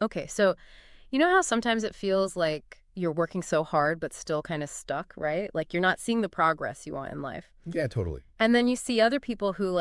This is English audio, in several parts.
Okay, so you know how sometimes it feels like you're working so hard but still kind of stuck, right? Like you're not seeing the progress you want in life. Yeah, totally. And then you see other people who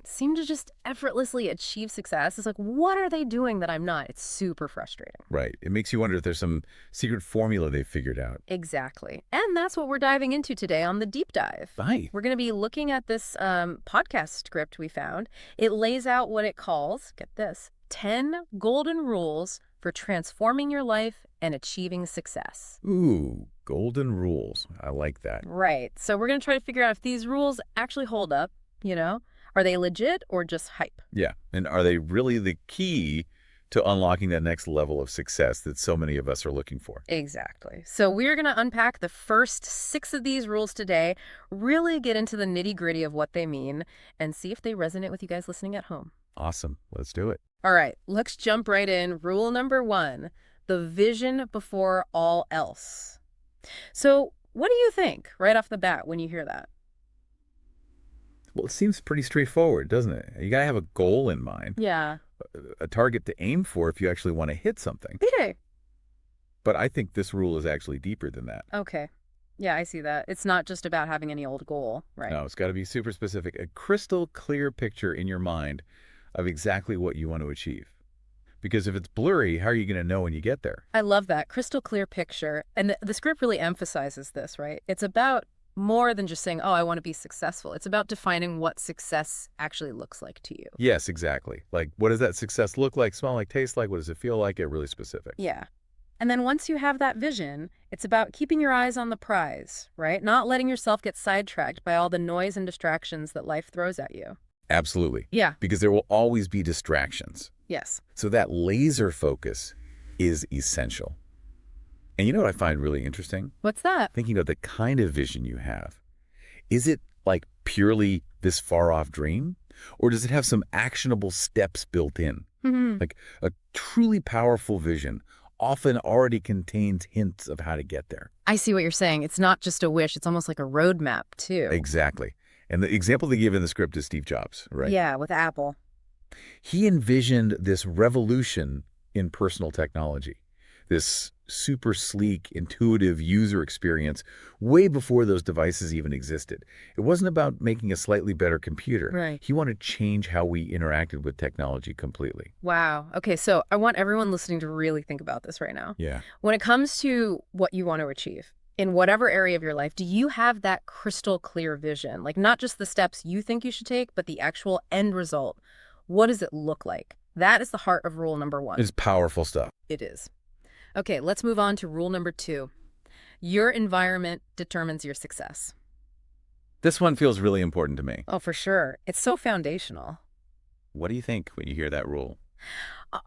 seem to just effortlessly achieve success. It's like, what are they doing that I'm not? It's super frustrating. Right. It makes you wonder if there's some secret formula they've figured out. Exactly. And that's what we're diving into today on the deep dive. Bye. We're going to be looking at this podcast script we found. It lays out what it calls, get this, 10 golden rules for transforming your life and achieving success. Ooh, golden rules. I like that. Right. So we're going to try to figure out if these rules actually hold up, you know? Are they legit or just hype? Yeah. And are they really the key to unlocking that next level of success that so many of us are looking for? Exactly. So we're going to unpack the first 6 of these rules today, really get into the nitty-gritty of what they mean, and see if they resonate with you guys listening at home. Awesome. Let's do it. All right, let's jump right in. Rule number 1, the vision before all else. So what do you think right off the bat when you hear that? Well, it seems pretty straightforward, doesn't it? You got to have a goal in mind, Yeah. a target to aim for if you actually want to hit something. Okay. But I think this rule is actually deeper than that. Okay. Yeah, I see that. It's not just about having any old goal, right? No, it's got to be super specific, a crystal clear picture in your mind of exactly what you want to achieve. Because if it's blurry, how are you going to know when you get there? I love that crystal clear picture. And the script really emphasizes this, right? It's about more than just saying, oh, I want to be successful. It's about defining what success actually looks like to you. Yes, exactly. Like, what does that success look like, smell like, taste like? What does it feel like? Get really specific. Yeah. And then once you have that vision, it's about keeping your eyes on the prize, right? Not letting yourself get sidetracked by all the noise and distractions that life throws at you. Absolutely. Yeah. Because there will always be distractions. Yes. So that laser focus is essential. And you know what I find really interesting? What's that? Thinking about the kind of vision you have. Is it like purely this far-off dream? Or does it have some actionable steps built in? Hmm. Like a truly powerful vision often already contains hints of how to get there. I see what you're saying. It's not just a wish. It's almost like a roadmap, too. Exactly. And the example they give in the script is Steve Jobs, right? Yeah, with Apple. He envisioned this revolution in personal technology, this super sleek, intuitive user experience way before those devices even existed. It wasn't about making a slightly better computer. Right. He wanted to change how we interacted with technology completely. Wow. Okay, so I want everyone listening to really think about this right now. Yeah. When it comes to what you want to achieve, in whatever area of your life, do you have that crystal clear vision? Like not just the steps you think you should take, but the actual end result. What does it look like? That is the heart of rule number 1. It's powerful stuff. It is. Okay, let's move on to rule number 2. Your environment determines your success. This one feels really important to me. Oh, for sure. It's so foundational. What do you think when you hear that rule?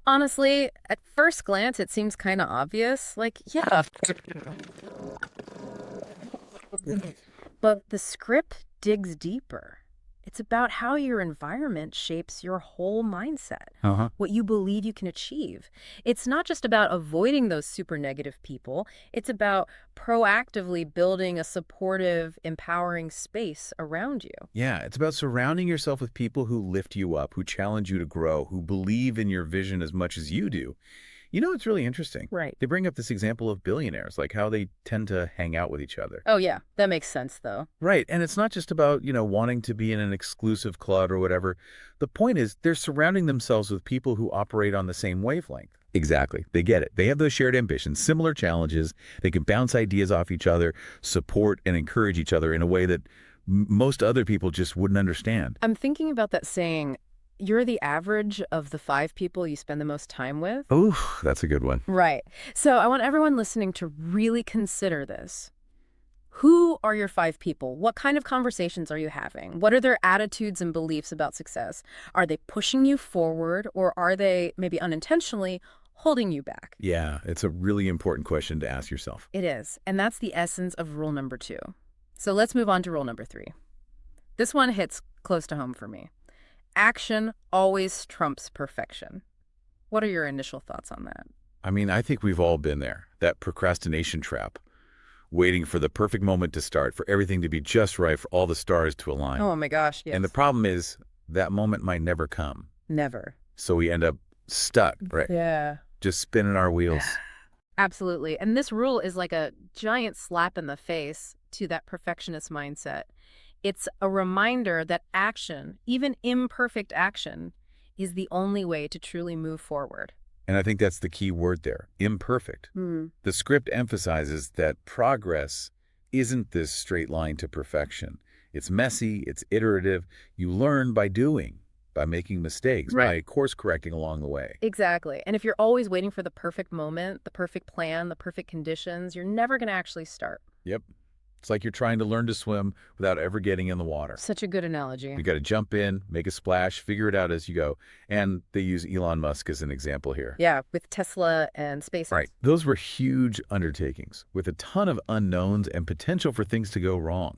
Honestly, at first glance, it seems kind of obvious. Like, yeah. But the script digs deeper. It's about how your environment shapes your whole mindset, Uh-huh. what you believe you can achieve. It's not just about avoiding those super negative people. It's about proactively building a supportive, empowering space around you. Yeah, it's about surrounding yourself with people who lift you up, who challenge you to grow, who believe in your vision as much as you do. You know, it's really interesting. Right. They bring up this example of billionaires, like how they tend to hang out with each other. Oh, yeah, that makes sense, though. Right. And it's not just about, wanting to be in an exclusive club or whatever. The point is they're surrounding themselves with people who operate on the same wavelength. Exactly. They get it. They have those shared ambitions, similar challenges. They can bounce ideas off each other, support and encourage each other in a way that most other people just wouldn't understand. I'm thinking about that saying, you're the average of the 5 people you spend the most time with. Oh, that's a good one. Right. So I want everyone listening to really consider this. Who are your 5 people? What kind of conversations are you having? What are their attitudes and beliefs about success? Are they pushing you forward, or are they, maybe unintentionally, holding you back? Yeah, it's a really important question to ask yourself. It is. And that's the essence of rule number 2. So let's move on to rule number 3. This one hits close to home for me. Action always trumps perfection. What are your initial thoughts on that? I mean, I think we've all been there, that procrastination trap, waiting for the perfect moment to start, for everything to be just right, for all the stars to align. Oh my gosh, yes. And the problem is that moment might never come. Never. So we end up stuck, right? Yeah. just spinning our wheels. Absolutely. And this rule is like a giant slap in the face to that perfectionist mindset. It's a reminder that action, even imperfect action, is the only way to truly move forward. And I think that's the key word there, imperfect. Hmm. The script emphasizes that progress isn't this straight line to perfection. It's messy, it's iterative. You learn by doing, by making mistakes, Right. by course correcting along the way. Exactly. And if you're always waiting for the perfect moment, the perfect plan, the perfect conditions, you're never going to actually start. Yep. It's like you're trying to learn to swim without ever getting in the water. Such a good analogy. You got to jump in, make a splash, figure it out as you go. And they use Elon Musk as an example here. Yeah, with Tesla and SpaceX. Right. Those were huge undertakings with a ton of unknowns and potential for things to go wrong.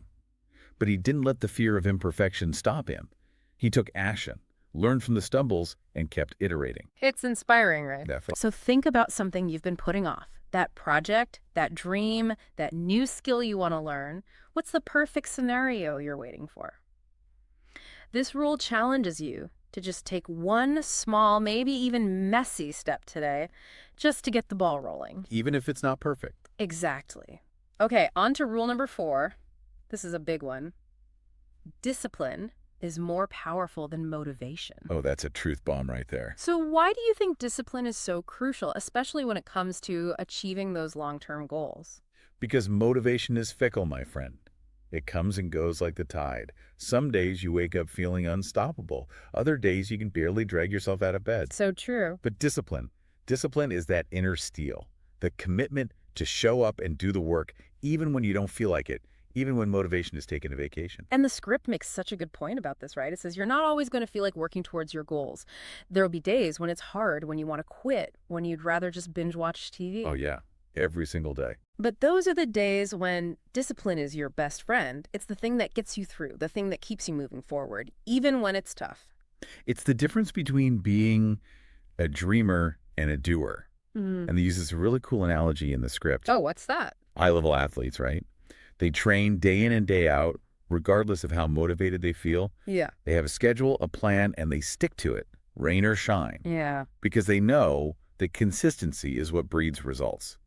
But he didn't let the fear of imperfection stop him. He took action, learned from the stumbles, and kept iterating. It's inspiring, right? Definitely. So think about something you've been putting off. That project, that dream, that new skill you want to learn. What's the perfect scenario you're waiting for? This rule challenges you to just take one small, maybe even messy step today, just to get the ball rolling. Even if it's not perfect. Exactly. Okay, on to rule number 4. This is a big one. Discipline is more powerful than motivation. Oh, that's a truth bomb right there. So why do you think discipline is so crucial, especially when it comes to achieving those long-term goals? Because motivation is fickle, my friend. It comes and goes like the tide. Some days you wake up feeling unstoppable. Other days you can barely drag yourself out of bed. So true. But discipline is that inner steel, the commitment to show up and do the work even when you don't feel like it, even when motivation is taking a vacation. And the script makes such a good point about this, right? It says you're not always going to feel like working towards your goals. There will be days when it's hard, when you want to quit, when you'd rather just binge watch TV. Oh yeah, every single day. But those are the days when discipline is your best friend. It's the thing that gets you through, the thing that keeps you moving forward, even when it's tough. It's the difference between being a dreamer and a doer. Mm. And they use this really cool analogy in the script. Oh, what's that? High-level athletes, right? They train day in and day out, regardless of how motivated they feel. Yeah. They have a schedule, a plan, and they stick to it, rain or shine, Yeah. because they know that consistency is what breeds results.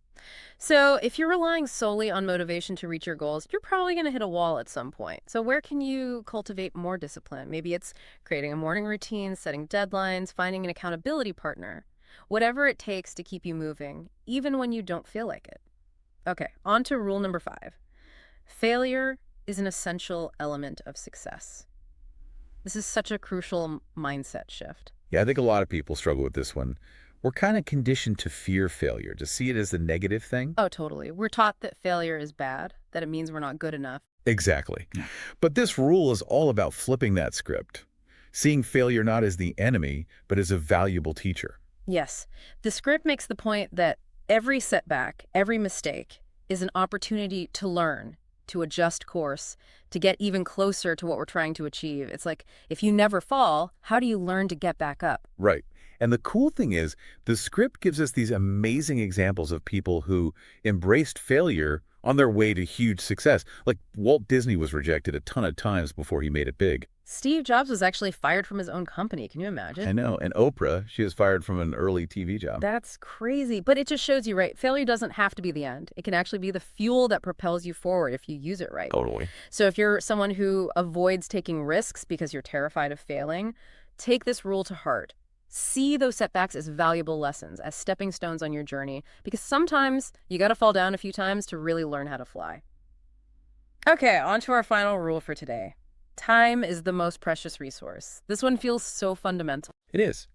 So if you're relying solely on motivation to reach your goals, you're probably going to hit a wall at some point. So where can you cultivate more discipline? Maybe it's creating a morning routine, setting deadlines, finding an accountability partner. Whatever it takes to keep you moving, even when you don't feel like it. Okay, on to rule number 5. Failure is an essential element of success. This is such a crucial mindset shift. Yeah, I think a lot of people struggle with this one. We're kind of conditioned to fear failure, to see it as a negative thing. Oh, totally. We're taught that failure is bad, that it means we're not good enough. Exactly. But this rule is all about flipping that script, seeing failure not as the enemy, but as a valuable teacher. Yes, the script makes the point that every setback, every mistake is an opportunity to learn, to adjust course, to get even closer to what we're trying to achieve. It's like, if you never fall, how do you learn to get back up? Right. And the cool thing is, the script gives us these amazing examples of people who embraced failure on their way to huge success. Like Walt Disney was rejected a ton of times before he made it big. Steve Jobs was actually fired from his own company. Can you imagine? I know. And Oprah, she was fired from an early TV job. That's crazy. But it just shows you, right? Failure doesn't have to be the end. It can actually be the fuel that propels you forward if you use it right. Totally. So if you're someone who avoids taking risks because you're terrified of failing, take this rule to heart. See those setbacks as valuable lessons, as stepping stones on your journey, because sometimes you got to fall down a few times to really learn how to fly. Okay, on to our final rule for today. Time is the most precious resource. This one feels so fundamental. It is.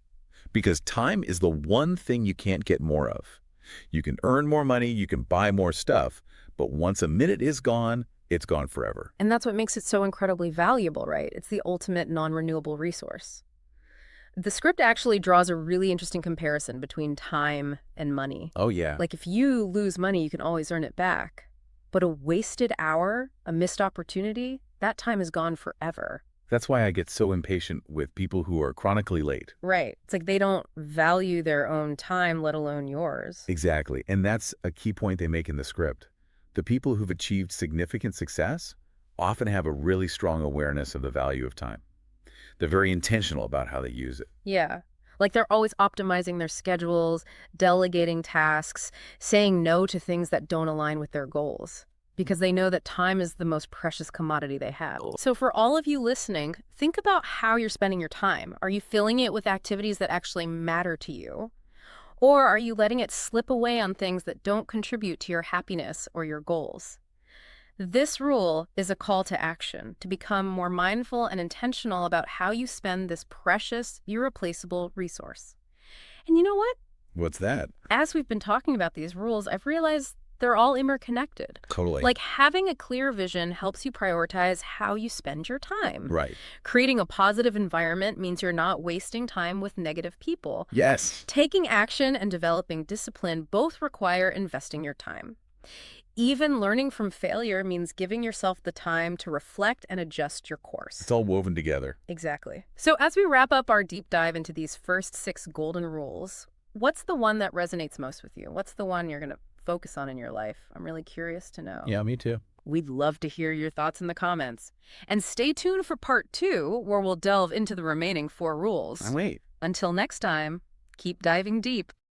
Because time is the one thing you can't get more of. You can earn more money, you can buy more stuff, but once a minute is gone, it's gone forever. And that's what makes it so incredibly valuable, right? It's the ultimate non-renewable resource. The script actually draws a really interesting comparison between time and money. Oh, yeah. Like if you lose money, you can always earn it back. But a wasted hour, a missed opportunity, that time is gone forever. That's why I get so impatient with people who are chronically late. Right. It's like they don't value their own time, let alone yours. Exactly. And that's a key point they make in the script. The people who've achieved significant success often have a really strong awareness of the value of time. They're very intentional about how they use it. Yeah. Like they're always optimizing their schedules, delegating tasks, saying no to things that don't align with their goals, because they know that time is the most precious commodity they have. So for all of you listening, think about how you're spending your time. Are you filling it with activities that actually matter to you? Or are you letting it slip away on things that don't contribute to your happiness or your goals? This rule is a call to action to become more mindful and intentional about how you spend this precious, irreplaceable resource. And you know what? What's that? As we've been talking about these rules, I've realized they're all interconnected. Totally. Like having a clear vision helps you prioritize how you spend your time. Right. Creating a positive environment means you're not wasting time with negative people. Yes. Taking action and developing discipline both require investing your time. Even learning from failure means giving yourself the time to reflect and adjust your course. It's all woven together. Exactly. So as we wrap up our deep dive into these first 6 golden rules, what's the one that resonates most with you? What's the one you're going to focus on in your life? I'm really curious to know. Yeah, me too. We'd love to hear your thoughts in the comments. And stay tuned for part 2, where we'll delve into the remaining 4 rules. Wait. Until next time, keep diving deep.